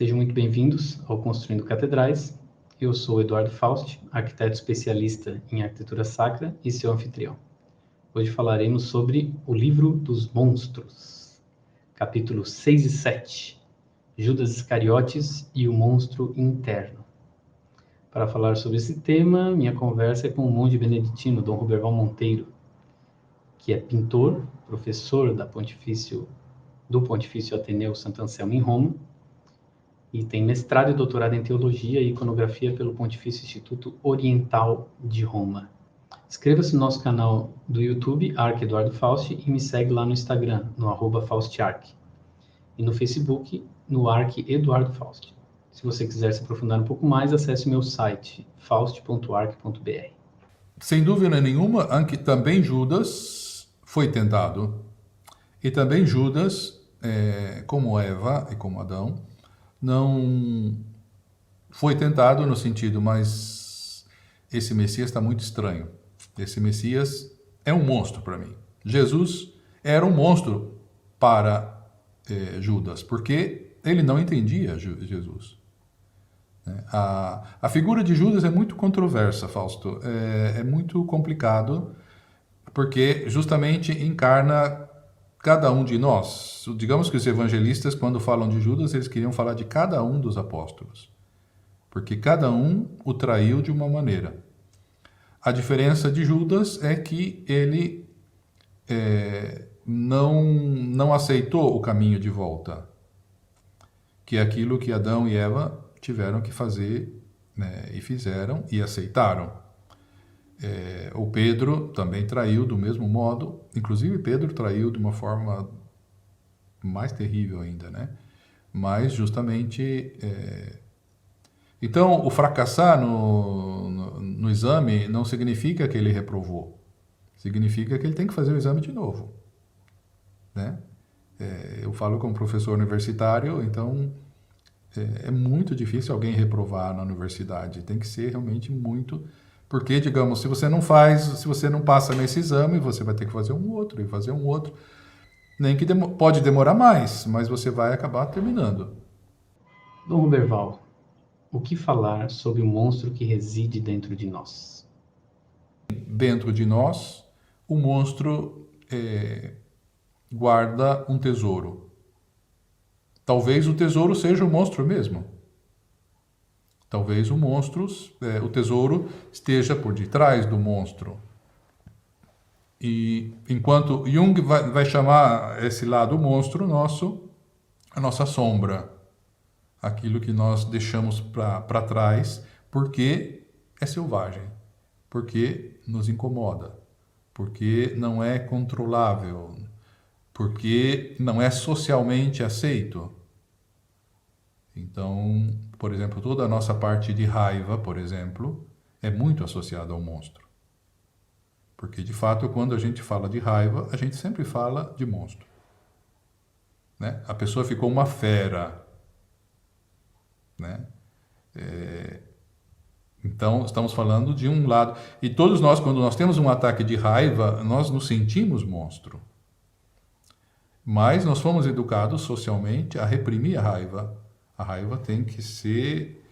Sejam muito bem-vindos ao Construindo Catedrais. Eu sou Eduardo Fausti, arquiteto especialista em arquitetura sacra e seu anfitrião. Hoje falaremos sobre o Livro dos Monstros, capítulos 6 e 7, Judas Iscariotes e o Monstro Interno. Para falar sobre esse tema, minha conversa é com o monge beneditino, Dom Roberval Monteiro, que é pintor, professor do Pontifício Ateneu Santo Anselmo em Roma, e tem mestrado e doutorado em Teologia e Iconografia pelo Pontifício Instituto Oriental de Roma. Inscreva-se no nosso canal do YouTube, Arc Eduardo Fausti, e me segue lá no Instagram, no @FaustiArc, e no Facebook, no Arc Eduardo Fausti. Se você quiser se aprofundar um pouco mais, acesse o meu site, fausti.arc.br. Sem dúvida nenhuma, também Judas foi tentado. E também Judas, como Eva e como Adão, não foi tentado no sentido, mas esse Messias está muito estranho. Esse Messias é um monstro para mim. Jesus era um monstro para Judas, porque ele não entendia Jesus. A figura de Judas é muito controversa, Fausto. É muito complicado, porque justamente encarna cada um de nós. Digamos que os evangelistas, quando falam de Judas, eles queriam falar de cada um dos apóstolos, porque cada um o traiu de uma maneira. A diferença de Judas é que ele não aceitou o caminho de volta, que é aquilo que Adão e Eva tiveram que fazer, né, e fizeram e aceitaram. O Pedro também traiu do mesmo modo, inclusive Pedro traiu de uma forma mais terrível ainda, né? Mas justamente... Então, o fracassar no exame não significa que ele reprovou. Significa que ele tem que fazer o exame de novo, né? Eu falo como professor universitário, então é muito difícil alguém reprovar na universidade. Tem que ser realmente muito... Porque, digamos, se você não passa nesse exame, você vai ter que fazer um outro e fazer um outro. Nem que pode demorar mais, mas você vai acabar terminando. Dom Roberval, o que falar sobre o monstro que reside dentro de nós? Dentro de nós, o monstro guarda um tesouro. Talvez o tesouro seja o monstro mesmo. Talvez o tesouro esteja por detrás do monstro. E enquanto Jung vai chamar esse lado monstro nosso, a nossa sombra, aquilo que nós deixamos para trás, porque é selvagem, porque nos incomoda, porque não é controlável, porque não é socialmente aceito. Então, por exemplo, toda a nossa parte de raiva, por exemplo, é muito associada ao monstro. Porque, de fato, quando a gente fala de raiva, a gente sempre fala de monstro, né? A pessoa ficou uma fera, né? Então, estamos falando de um lado... E todos nós, quando nós temos um ataque de raiva, nós nos sentimos monstro. Mas nós fomos educados socialmente a reprimir a raiva. A raiva tem que ser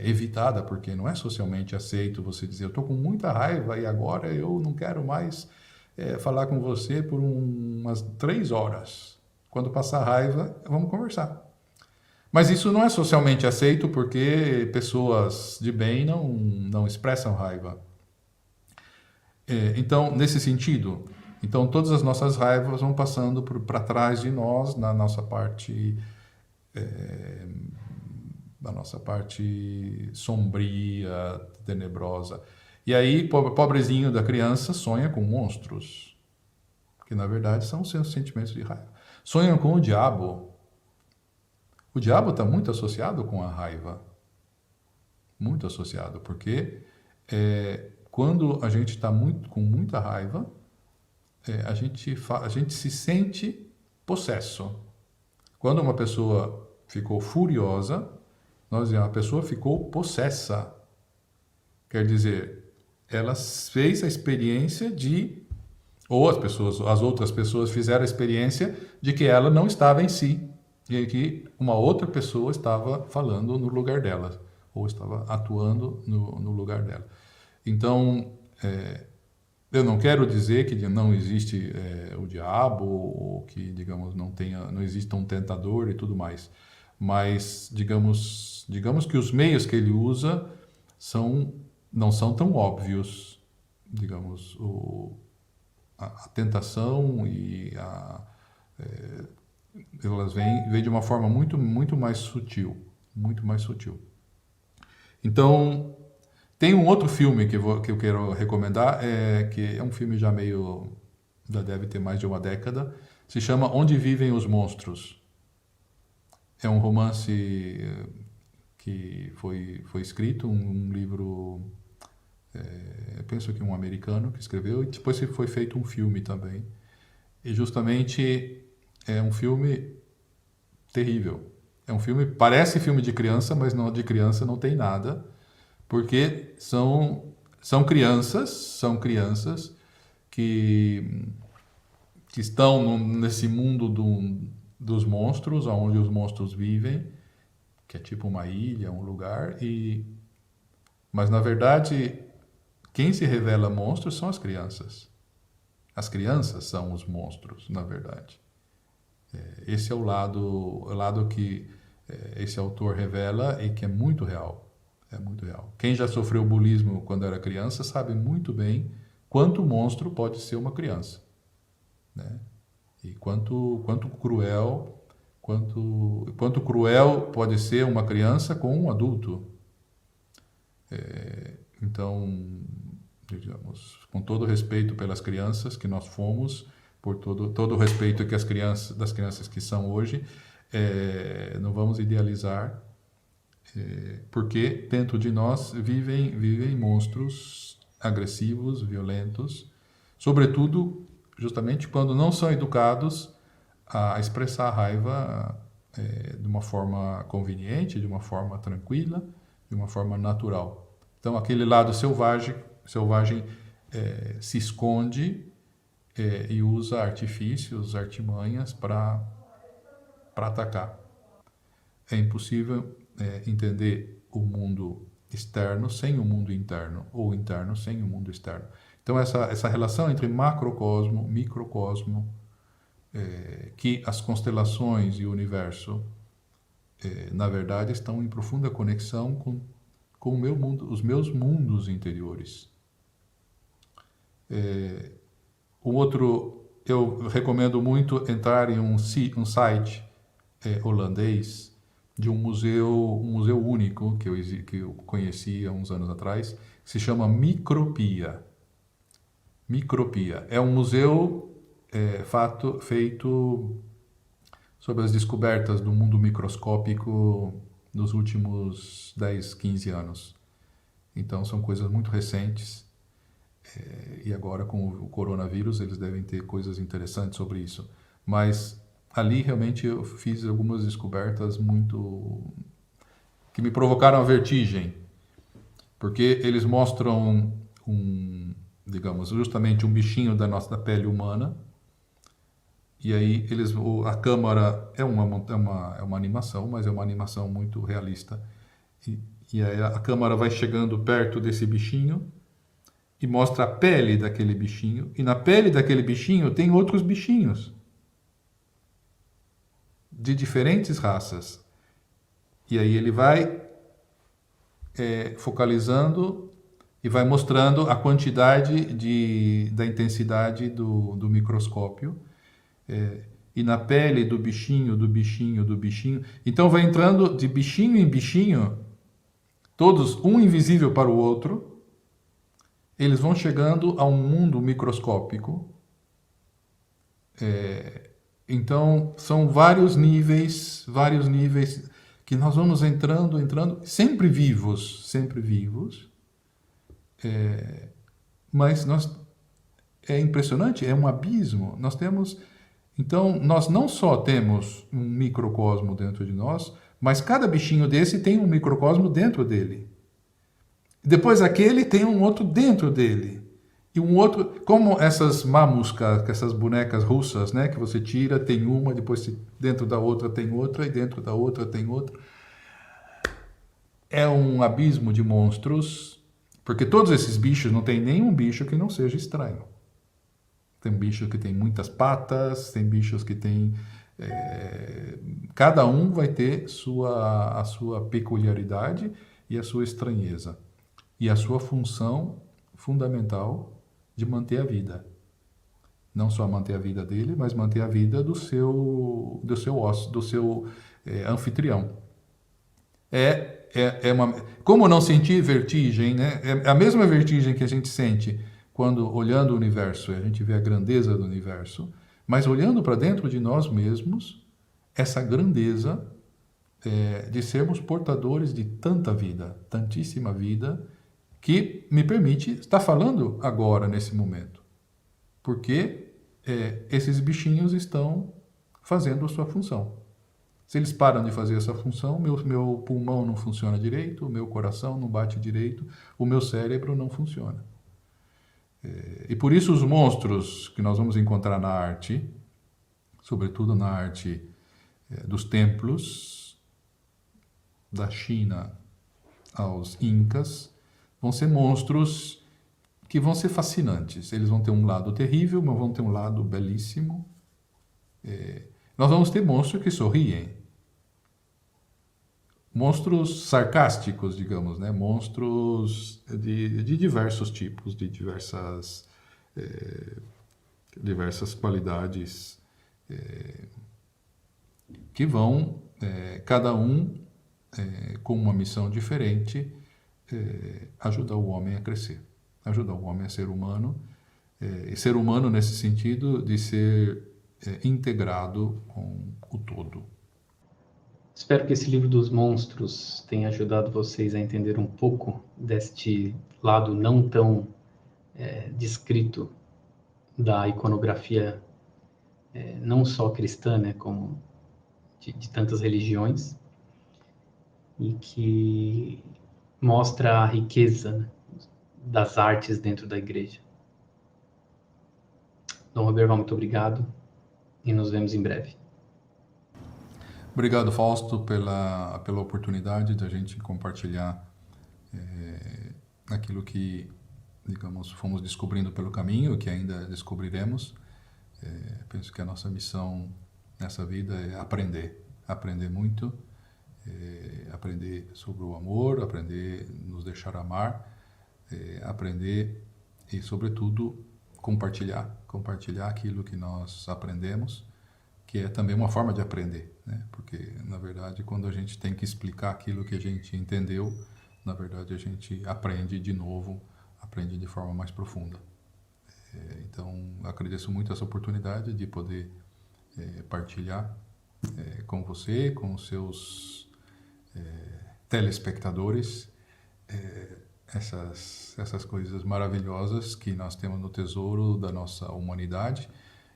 evitada, porque não é socialmente aceito você dizer: eu estou com muita raiva e agora eu não quero mais falar com você por umas 3 horas. Quando passar a raiva, vamos conversar. Mas isso não é socialmente aceito, porque pessoas de bem não expressam raiva. Então, nesse sentido, todas as nossas raivas vão passando para trás de nós, na nossa parte sombria, tenebrosa. E aí, pobrezinho da criança sonha com monstros, que na verdade são os seus sentimentos de raiva. Sonham com o diabo. O diabo está muito associado com a raiva. Muito associado, porque quando a gente está com muita raiva, a gente se sente possesso. Quando uma pessoa ficou furiosa, nós dizemos: a pessoa ficou possessa. Quer dizer, ela fez a experiência ou as outras pessoas fizeram a experiência de que ela não estava em si. e que uma outra pessoa estava falando no lugar dela, ou estava atuando no lugar dela. Então, eu não quero dizer que não existe o diabo, ou que, digamos, não exista um tentador e tudo mais, mas, digamos que os meios que ele usa não são tão óbvios, digamos, a tentação elas vêm de uma forma muito mais sutil, muito mais sutil. Então, tem um outro filme que eu quero recomendar, que é um filme já deve ter mais de uma década, se chama Onde Vivem os Monstros. É um romance que foi escrito, um livro, eu penso que um americano que escreveu, e depois foi feito um filme também. E justamente é um filme terrível. É um filme, parece filme de criança, mas não, de criança não tem nada, porque são crianças que estão nesse mundo dos monstros, onde os monstros vivem, que é tipo uma ilha, um lugar, mas na verdade quem se revela monstros são as crianças. As crianças são os monstros, na verdade. Esse é o lado que esse autor revela e que é muito real. É muito real. Quem já sofreu bullying quando era criança sabe muito bem quanto monstro pode ser uma criança, né? E quanto cruel pode ser uma criança com um adulto. Então, digamos, com todo o respeito pelas crianças que nós fomos, por todo o respeito que das crianças que são hoje, não vamos idealizar, porque dentro de nós vivem monstros agressivos, violentos, sobretudo, justamente quando não são educados a expressar a raiva de uma forma conveniente, de uma forma tranquila, de uma forma natural. Então, aquele lado selvagem se esconde e usa artifícios, artimanhas para atacar. É impossível entender o mundo externo sem o mundo interno, ou o interno sem o mundo externo. Então, essa relação entre macrocosmo, microcosmo, que as constelações e o universo, na verdade, estão em profunda conexão com o meu mundo, os meus mundos interiores. Eu recomendo muito entrar em um site holandês de um museu único que eu conheci há uns anos atrás, que se chama Micropia. Micropia. É um museu feito sobre as descobertas do mundo microscópico dos últimos 10, 15 anos. Então, são coisas muito recentes. E agora, com o coronavírus, eles devem ter coisas interessantes sobre isso. Mas ali, realmente, eu fiz algumas descobertas que me provocaram a vertigem. Porque eles mostram digamos, justamente um bichinho da pele humana. E aí a câmera é uma animação, mas é uma animação muito realista. E aí a câmera vai chegando perto desse bichinho e mostra a pele daquele bichinho. E na pele daquele bichinho tem outros bichinhos de diferentes raças. E aí ele vai focalizando e vai mostrando a quantidade da intensidade do microscópio. E na pele do bichinho. Então vai entrando de bichinho em bichinho, todos um invisível para o outro. Eles vão chegando a um mundo microscópico. Então são vários níveis que nós vamos entrando, sempre vivos. Mas é impressionante, é um abismo. Então, nós não só temos um microcosmo dentro de nós, mas cada bichinho desse tem um microcosmo dentro dele. Depois aquele tem um outro dentro dele. E um outro, como essas mamuscas, essas bonecas russas, né, que você tira, tem uma, depois dentro da outra tem outra, e dentro da outra tem outra. É um abismo de monstros, porque todos esses bichos, não tem nenhum bicho que não seja estranho. Tem bicho que tem muitas patas, tem bichos que tem... cada um vai ter a sua peculiaridade e a sua estranheza. E a sua função fundamental de manter a vida. Não só manter a vida dele, mas manter a vida do seu anfitrião. Como não sentir vertigem, né? É a mesma vertigem que a gente sente quando olhando o universo, a gente vê a grandeza do universo, mas olhando para dentro de nós mesmos, essa grandeza de sermos portadores de tanta vida, tantíssima vida, que me permite estar falando agora, nesse momento. Porque esses bichinhos estão fazendo a sua função. Se eles param de fazer essa função, meu pulmão não funciona direito, o meu coração não bate direito, o meu cérebro não funciona. E por isso os monstros que nós vamos encontrar na arte, sobretudo na arte dos templos, da China aos Incas, vão ser monstros que vão ser fascinantes. Eles vão ter um lado terrível, mas vão ter um lado belíssimo. Nós vamos ter monstros que sorriem. Monstros sarcásticos, digamos, né? Monstros de diversos tipos, de diversas qualidades, que vão, cada um com uma missão diferente, ajudar o homem a crescer, ajudar o homem a ser humano, e ser humano nesse sentido de ser integrado com o todo. Espero que esse livro dos monstros tenha ajudado vocês a entender um pouco deste lado não tão descrito da iconografia, não só cristã, né, como de tantas religiões, e que mostra a riqueza, né, das artes dentro da igreja. Dom Roberval, muito obrigado e nos vemos em breve. Obrigado, Fausto, pela oportunidade de a gente compartilhar aquilo que, digamos, fomos descobrindo pelo caminho, que ainda descobriremos. Penso que a nossa missão nessa vida é aprender muito, aprender sobre o amor, aprender a nos deixar amar, aprender e, sobretudo, compartilhar aquilo que nós aprendemos, que é também uma forma de aprender, né? Porque, na verdade, quando a gente tem que explicar aquilo que a gente entendeu, na verdade, a gente aprende de novo, aprende de forma mais profunda. Então, agradeço muito essa oportunidade de poder partilhar com você, com os seus telespectadores, essas coisas maravilhosas que nós temos no tesouro da nossa humanidade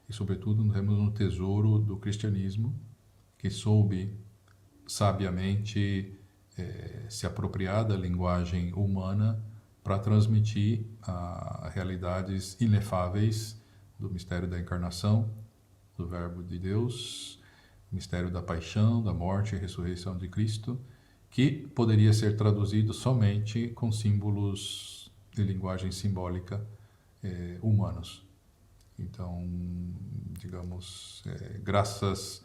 e, sobretudo, temos no tesouro do cristianismo, que soube sabiamente se apropriar da linguagem humana para transmitir realidades inefáveis do mistério da encarnação, do Verbo de Deus, mistério da paixão, da morte e ressurreição de Cristo, que poderia ser traduzido somente com símbolos de linguagem simbólica humanos. Então, digamos, graças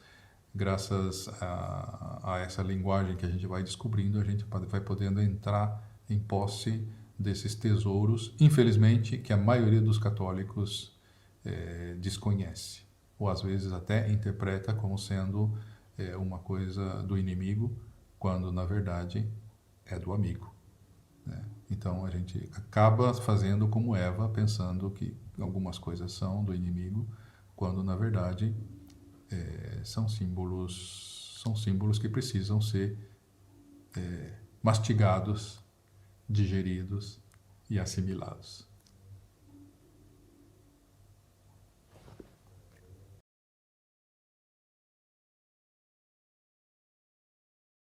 a essa linguagem que a gente vai descobrindo, a gente vai podendo entrar em posse desses tesouros, infelizmente, que a maioria dos católicos desconhece, ou às vezes até interpreta como sendo uma coisa do inimigo, quando na verdade é do amigo, né? Então a gente acaba fazendo como Eva, pensando que algumas coisas são do inimigo, quando na verdade são símbolos que precisam ser mastigados, digeridos e assimilados.